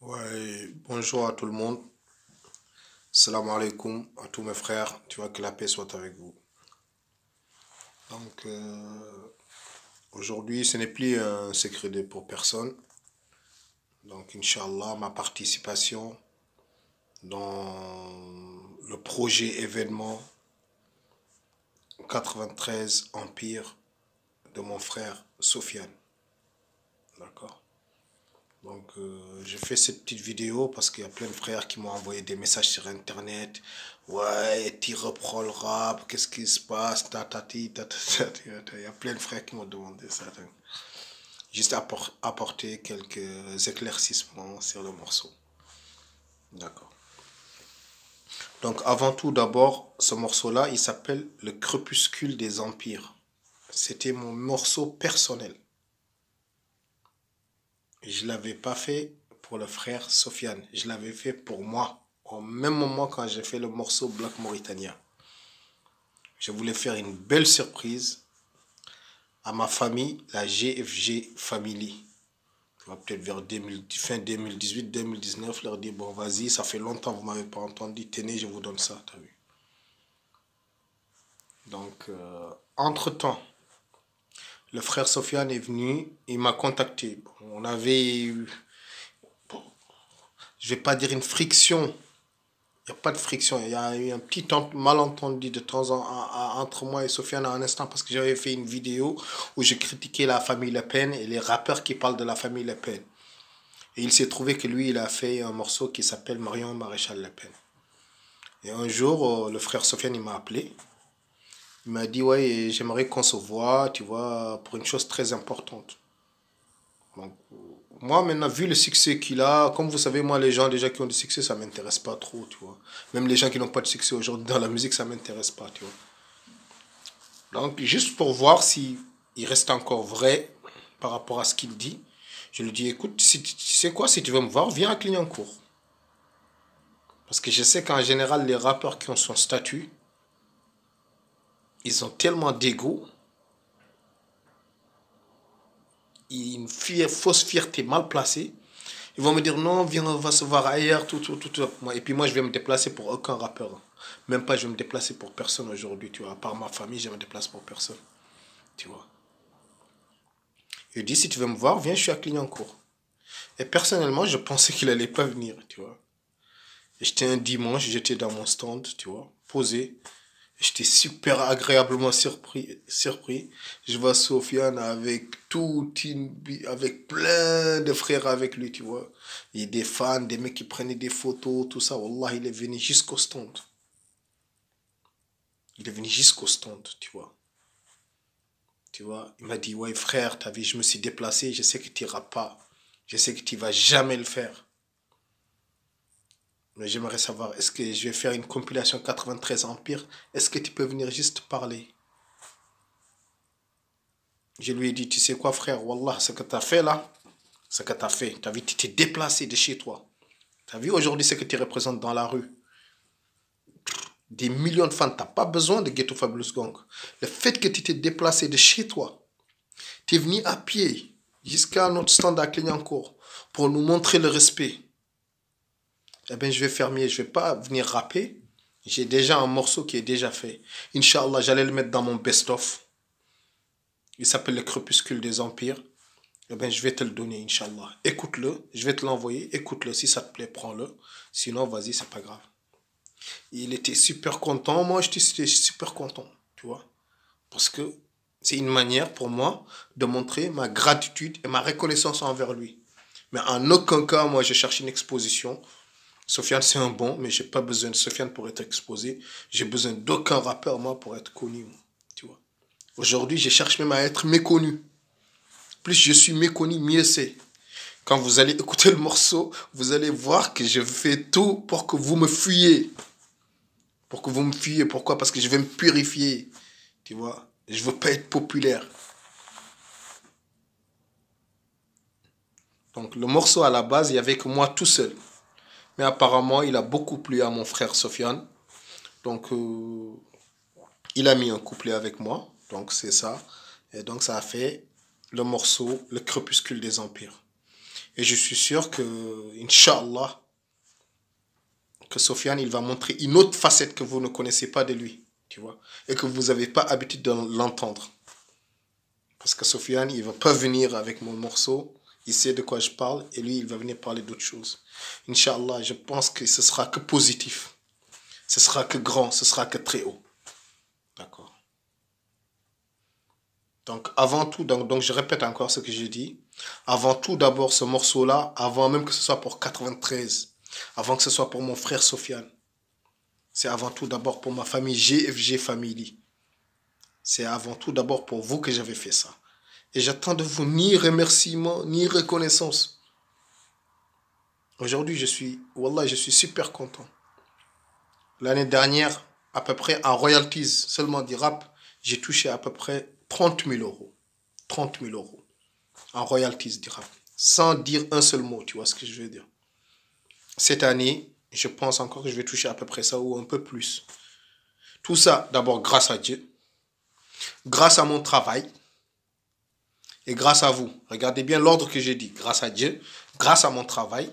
Ouais, bonjour à tout le monde. Salam alaikum à tous mes frères. Tu vois, que la paix soit avec vous. Donc, aujourd'hui, ce n'est plus un secret pour personne. Donc, Inch'Allah, ma participation dans le projet événement 93 Empire de mon frère Sofiane. D'accord? Donc, je fais cette petite vidéo parce qu'il y a plein de frères qui m'ont envoyé des messages sur Internet. Ouais, tu reprends le rap, qu'est-ce qui se passe? Tatati, tatati. Il y a plein de frères qui m'ont demandé ça. Donc, juste apporter quelques éclaircissements sur le morceau. D'accord. Donc, avant tout, d'abord, ce morceau-là, il s'appelle Le Crépuscule des Empires. C'était mon morceau personnel. Je ne l'avais pas fait pour le frère Sofiane. Je l'avais fait pour moi. Au même moment quand j'ai fait le morceau Black Mauritania. Je voulais faire une belle surprise à ma famille, la GFG Family. Peut-être vers fin 2018-2019, leur dire, bon vas-y, ça fait longtemps que vous ne m'avez pas entendu, tenez, je vous donne ça, t'as vu. Donc, entre-temps, le frère Sofiane est venu, il m'a contacté. Bon, on avait eu, je vais pas dire une friction. Il n'y a pas de friction. Il y a eu un petit malentendu de temps entre moi et Sofiane à un instant parce que j'avais fait une vidéo où je critiquais la famille Le Pen et les rappeurs qui parlent de la famille Le Pen. Et il s'est trouvé que lui, il a fait un morceau qui s'appelle Marion Maréchal Le Pen. Et un jour, le frère Sofiane, il m'a appelé. Il m'a dit, ouais, j'aimerais qu'on se voit, tu vois, pour une chose très importante. Donc, moi, maintenant, vu le succès qu'il a, comme vous savez, moi, les gens déjà qui ont du succès, ça m'intéresse pas trop, tu vois. Même les gens qui n'ont pas de succès aujourd'hui dans la musique, ça m'intéresse pas, tu vois. Donc, juste pour voir si il reste encore vrai par rapport à ce qu'il dit, je lui dis, écoute, si, tu sais quoi, si tu veux me voir, viens à Clignancourt. Parce que je sais qu'en général, les rappeurs qui ont son statut, ils ont tellement d'ego, une fausse fierté mal placée. Ils vont me dire non, viens, on va se voir ailleurs, tout. Et puis moi, je vais me déplacer pour aucun rappeur. Même pas, je vais me déplacer pour personne aujourd'hui, tu vois. À part ma famille, je me déplace pour personne, tu vois. Il dit, si tu veux me voir, viens, je suis à Clignancourt. Et personnellement, je pensais qu'il allait pas venir, tu vois. Et j'étais un dimanche, j'étais dans mon stand, tu vois, posé. J'étais super agréablement surpris. Je vois Sofiane avec avec plein de frères avec lui, tu vois. Et des fans, des mecs qui prenaient des photos, tout ça. Wallah, il est venu jusqu'au stand. Il est venu jusqu'au stand, tu vois. Tu vois, il m'a dit, ouais frère, t'as vu, je me suis déplacé, je sais que tu n'iras pas. Je sais que tu vas jamais le faire. Mais j'aimerais savoir, est-ce que je vais faire une compilation 93 Empire? Est-ce que tu peux venir juste parler? Je lui ai dit, tu sais quoi frère, Wallah, ce que tu as fait là, ce que tu as fait, tu as vu, tu t'es déplacé de chez toi. Tu as vu aujourd'hui ce que tu représentes dans la rue. Des millions de fans, tu n'as pas besoin de Ghetto Fabulous Gang. Le fait que tu t'es déplacé de chez toi, tu es venu à pied jusqu'à notre stand à Clignancourt pour nous montrer le respect. Eh bien, je vais faire mieux, je ne vais pas venir rapper. J'ai déjà un morceau qui est déjà fait. Inch'Allah, j'allais le mettre dans mon best-of. Il s'appelle Le Crépuscule des Empires. Eh bien, je vais te le donner, Inch'Allah. Écoute-le, je vais te l'envoyer. Écoute-le, si ça te plaît, prends-le. Sinon, vas-y, c'est pas grave. Il était super content. Moi, j'étais super content, tu vois. Parce que c'est une manière pour moi de montrer ma gratitude et ma reconnaissance envers lui. Mais en aucun cas, moi, je cherche une exposition. Sofiane, c'est un bon, mais j'ai pas besoin de Sofiane pour être exposé. J'ai besoin d'aucun rappeur, moi, pour être connu, tu vois. Aujourd'hui, je cherche même à être méconnu. Plus je suis méconnu, mieux c'est. Quand vous allez écouter le morceau, vous allez voir que je fais tout pour que vous me fuyiez. Pour que vous me fuyiez. Pourquoi? Parce que je vais me purifier. Tu vois? Je veux pas être populaire. Donc le morceau à la base, il y avait que moi tout seul. Mais apparemment, il a beaucoup plu à mon frère Sofiane. Donc il a mis un couplet avec moi. Donc c'est ça. Et donc ça a fait le morceau Le Crépuscule des Empires. Et je suis sûr que, Inch'Allah, que Sofiane, il va montrer une autre facette que vous ne connaissez pas de lui, tu vois, et que vous n'avez pas habitude de l'entendre. Parce que Sofiane, il ne va pas venir avec mon morceau, il sait de quoi je parle, et lui, il va venir parler d'autre chose. Inch'Allah, je pense que ce sera que positif. Ce sera que grand, ce sera que très haut. D'accord. Donc, avant tout, donc je répète encore ce que j'ai dit. Avant tout, d'abord, ce morceau-là, avant même que ce soit pour 93, avant que ce soit pour mon frère Sofiane, c'est avant tout d'abord pour ma famille GFG Family. C'est avant tout d'abord pour vous que j'avais fait ça. Et j'attends de vous ni remerciement, ni reconnaissance. Aujourd'hui, Wallah, je suis super content. L'année dernière, à peu près en royalties, seulement du rap, j'ai touché à peu près 30 000 euros. 30 000 euros en royalties du rap. Sans dire un seul mot, tu vois ce que je veux dire. Cette année, je pense encore que je vais toucher à peu près ça ou un peu plus. Tout ça, d'abord, grâce à Dieu, grâce à mon travail et grâce à vous. Regardez bien l'ordre que j'ai dit. Grâce à Dieu, grâce à mon travail,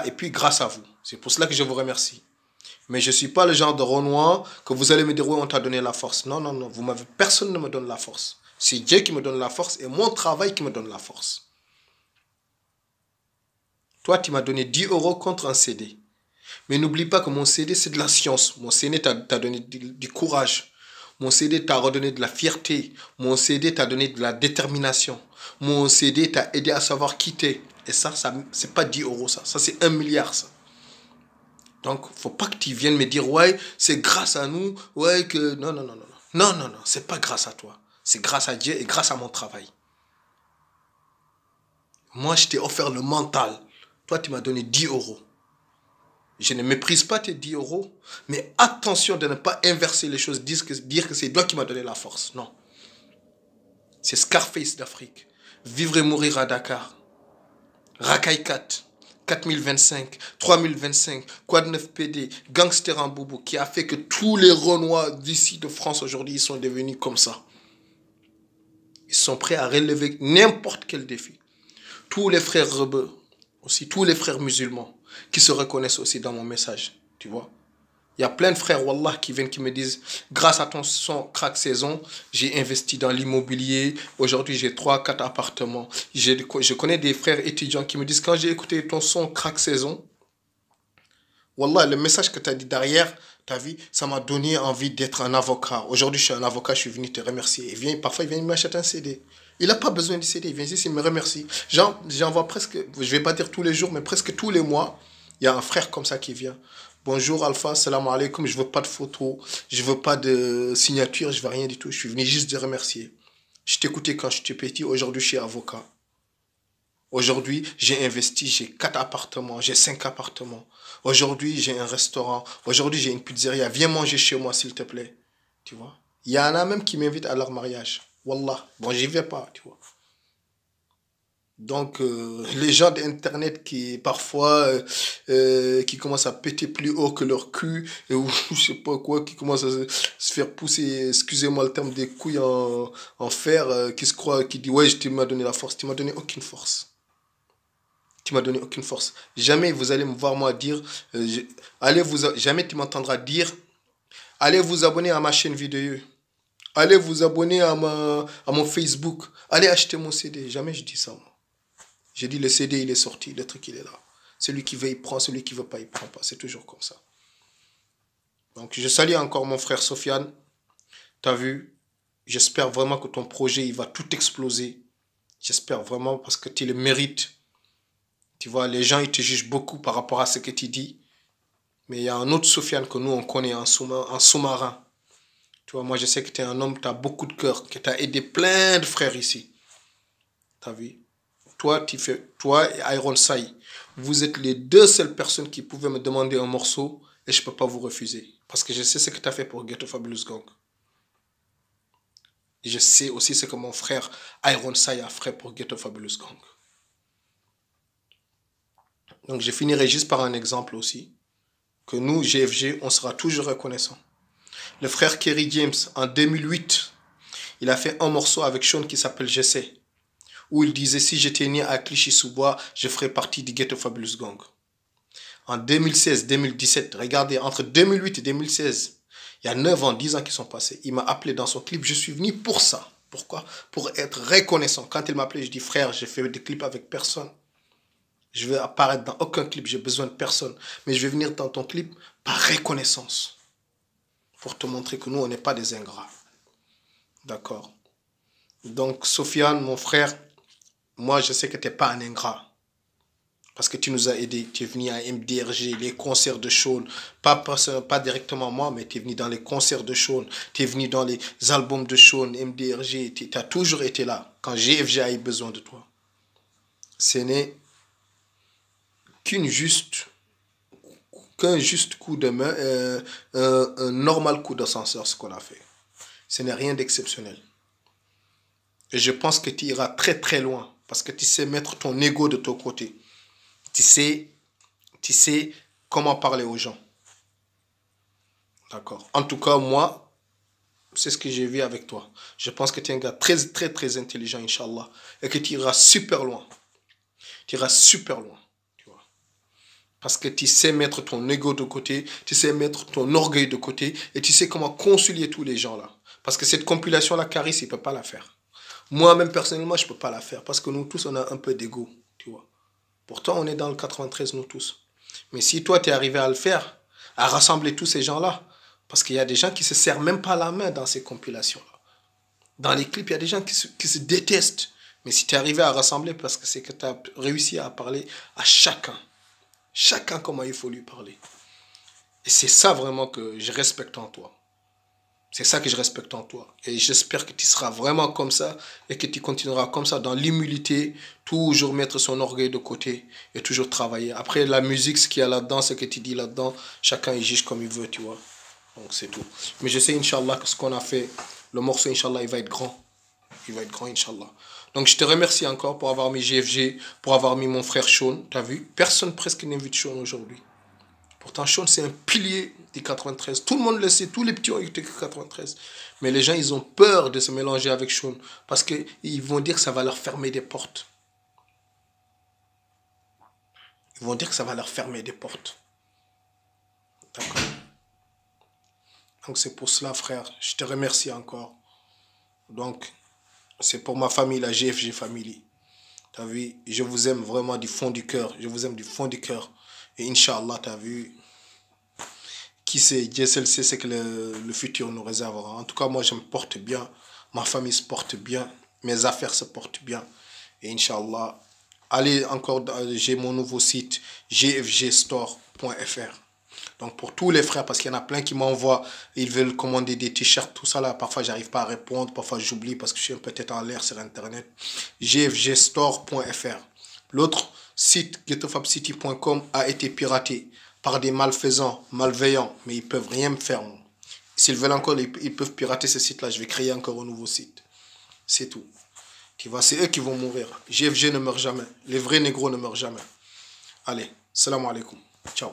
et puis grâce à vous. C'est pour cela que je vous remercie. Mais je ne suis pas le genre de Renoir que vous allez me dire, oui, on t'a donné la force. Non, non, non. Personne ne me donne la force. C'est Dieu qui me donne la force et mon travail qui me donne la force. Toi, tu m'as donné 10 euros contre un CD. Mais n'oublie pas que mon CD, c'est de la science. Mon CD t'a donné du courage. Mon CD t'a redonné de la fierté. Mon CD t'a donné de la détermination. Mon CD t'a aidé à savoir quitter. Et ça c'est pas 10 euros, ça. Ça, c'est 1 milliard, ça. Donc, faut pas que tu viennes me dire, ouais, c'est grâce à nous, ouais, que... Non, non, non, non. Non, non, non, c'est pas grâce à toi. C'est grâce à Dieu et grâce à mon travail. Moi, je t'ai offert le mental. Toi, tu m'as donné 10 euros. Je ne méprise pas tes 10 euros, mais attention de ne pas inverser les choses, dire que c'est toi qui m'as donné la force. Non. C'est Scarface d'Afrique. Vivre et mourir à Dakar. Rakai 4. 4025, 3025, Quad 9 PD, Gangster en Boubou, qui a fait que tous les Renois d'ici de France aujourd'hui, ils sont devenus comme ça. Ils sont prêts à relever n'importe quel défi. Tous les frères rebeux, aussi tous les frères musulmans, qui se reconnaissent aussi dans mon message, tu vois. Il y a plein de frères, wallah, qui viennent, qui me disent, grâce à ton son crack saison, j'ai investi dans l'immobilier. Aujourd'hui, j'ai 3-4 appartements. Je connais des frères étudiants qui me disent, quand j'ai écouté ton son crack saison, wallah, le message que tu as dit derrière, ta vie, ça m'a donné envie d'être un avocat. Aujourd'hui, je suis un avocat, je suis venu te remercier. Parfois, il vient m'acheter un CD. Il n'a pas besoin de CD, il vient ici, il me remercie. J'en presque, je ne vais pas dire tous les jours, mais presque tous les mois, il y a un frère comme ça qui vient. Bonjour Alpha, salam alaikum, je veux pas de photos, je veux pas de signature, je veux rien du tout. Je suis venu juste de remercier. Je t'écoutais quand j'étais petit, aujourd'hui je suis avocat. Aujourd'hui, j'ai investi, j'ai 4 appartements, j'ai 5 appartements. Aujourd'hui, j'ai un restaurant. Aujourd'hui, j'ai une pizzeria. Viens manger chez moi, s'il te plaît. Tu vois? Il y en a même qui m'invitent à leur mariage. Wallah. Bon, j'y vais pas, tu vois. Donc, les gens d'Internet qui, parfois, qui commencent à péter plus haut que leur cul, ou je sais pas quoi, qui commencent à se faire pousser, excusez-moi le terme, des couilles en fer, qui se croient, qui dit, ouais, tu m'as donné la force. Tu m'as donné aucune force. Tu m'as donné aucune force. Jamais vous allez me voir, moi, dire, jamais tu m'entendras dire, allez vous abonner à ma chaîne vidéo. Allez vous abonner à mon Facebook. Allez acheter mon CD. Jamais je dis ça, moi. J'ai dit le CD, il est sorti, le truc, il est là. Celui qui veut, il prend, celui qui veut pas, il prend pas. C'est toujours comme ça. Donc, je salue encore mon frère Sofiane. T'as vu? J'espère vraiment que ton projet, il va tout exploser. J'espère vraiment parce que tu le mérites. Tu vois, les gens, ils te jugent beaucoup par rapport à ce que tu dis. Mais il y a un autre Sofiane que nous, on connaît en sous-marin. Tu vois, moi, je sais que tu es un homme, tu as beaucoup de cœur, que tu as aidé plein de frères ici. T'as vu? Toi et Iron Sai, vous êtes les deux seules personnes qui pouvaient me demander un morceau et je ne peux pas vous refuser. Parce que je sais ce que tu as fait pour Ghetto Fabulous Gang. Et je sais aussi ce que mon frère Iron Sai a fait pour Ghetto Fabulous Gang. Donc je finirai juste par un exemple aussi. Que nous, GFG, on sera toujours reconnaissants. Le frère Kerry James, en 2008, il a fait un morceau avec Sean qui s'appelle Je sais. où il disait si j'étais né à Clichy-sous-Bois, je ferais partie du Ghetto Fabulous Gang. En 2016-2017, regardez, entre 2008 et 2016, il y a 9 ans, 10 ans qui sont passés. Il m'a appelé dans son clip. Je suis venu pour ça. Pourquoi? Pour être reconnaissant. Quand il m'a appelé, je dis frère, j'ai fait des clips avec personne. Je vais apparaître dans aucun clip, j'ai besoin de personne. Mais je vais venir dans ton clip par reconnaissance. Pour te montrer que nous, on n'est pas des ingrats. D'accord? Donc, Sofiane, mon frère, moi, je sais que tu n'es pas un ingrat. Parce que tu nous as aidés. Tu es venu à MDRG, les concerts de Sean. Pas directement moi, mais tu es venu dans les concerts de Sean. Tu es venu dans les albums de Sean, MDRG. Tu as toujours été là quand GFG a eu besoin de toi. Ce n'est qu'un juste coup de main, un normal coup d'ascenseur, ce qu'on a fait. Ce n'est rien d'exceptionnel. Et je pense que tu iras très très loin parce que tu sais mettre ton ego de ton côté. Tu sais comment parler aux gens. D'accord. En tout cas, moi, c'est ce que j'ai vu avec toi. Je pense que tu es un gars très très très intelligent, Inch'Allah. Et que tu iras super loin. Tu iras super loin. Parce que tu sais mettre ton ego de côté, tu sais mettre ton orgueil de côté et tu sais comment concilier tous les gens là. Parce que cette compilation-là, Caris, il ne peut pas la faire. Moi-même, personnellement, je ne peux pas la faire parce que nous tous, on a un peu d'ego, tu vois. Pourtant, on est dans le 93, nous tous. Mais si toi, tu es arrivé à le faire, à rassembler tous ces gens-là, parce qu'il y a des gens qui ne se serrent même pas la main dans ces compilations-là. Dans les clips, il y a des gens qui se détestent. Mais si tu es arrivé à rassembler, parce que c'est que tu as réussi à parler à chacun. Chacun comment il faut lui parler. Et c'est ça vraiment que je respecte en toi. C'est ça que je respecte en toi. Et j'espère que tu seras vraiment comme ça et que tu continueras comme ça dans l'humilité, toujours mettre son orgueil de côté et toujours travailler. Après, la musique, ce qu'il y a là-dedans, ce que tu dis là-dedans, chacun il juge comme il veut, tu vois. Donc c'est tout. Mais je sais, Inch'Allah, que ce qu'on a fait, le morceau, Inch'Allah, il va être grand. Il va être grand, Inch'Allah. Donc je te remercie encore pour avoir mis GFG, pour avoir mis mon frère Sean. Tu as vu? Personne presque n'invite Sean aujourd'hui. Pourtant, Sean, c'est un pilier du 93. Tout le monde le sait, tous les petits ont écouté 93. Mais les gens, ils ont peur de se mélanger avec Sean. Parce qu'ils vont dire que ça va leur fermer des portes. Ils vont dire que ça va leur fermer des portes. D'accord? Donc c'est pour cela, frère. Je te remercie encore. Donc, c'est pour ma famille, la GFG Family. Tu as vu, je vous aime vraiment du fond du cœur. Je vous aime du fond du cœur. Et Inch'Allah, tu as vu, qui sait, Dieu seul sait ce que le futur nous réservera. En tout cas, moi, je me porte bien. Ma famille se porte bien. Mes affaires se portent bien. Et Inch'Allah, allez encore, j'ai mon nouveau site, gfgstore.fr. Donc pour tous les frères, parce qu'il y en a plein qui m'envoient, ils veulent commander des t-shirts, tout ça là. Parfois, j'arrive pas à répondre. Parfois, j'oublie parce que je suis peut-être en l'air sur Internet. gfgstore.fr. L'autre site, ghettofabcity.com, a été piraté par des malfaisants, malveillants, mais ils peuvent rien me faire. S'ils veulent encore, ils peuvent pirater ce site-là. Je vais créer encore un nouveau site. C'est tout. Tu vois, c'est eux qui vont mourir. GFG ne meurt jamais. Les vrais négros ne meurent jamais. Allez, salam alaikum. Ciao.